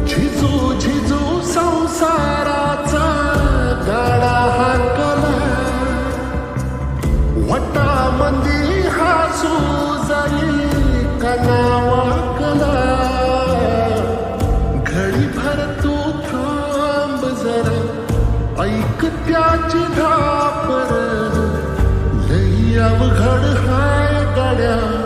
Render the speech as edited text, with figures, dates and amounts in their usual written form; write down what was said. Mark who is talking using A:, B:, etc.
A: झिजू झिजू संसाराचा गाडा हाकला, वटामंदी हसू जाईल कनावाकला. घडीभर तू थांब जरा, ऐक त्याची धापर, लई अवघड हाय गड्या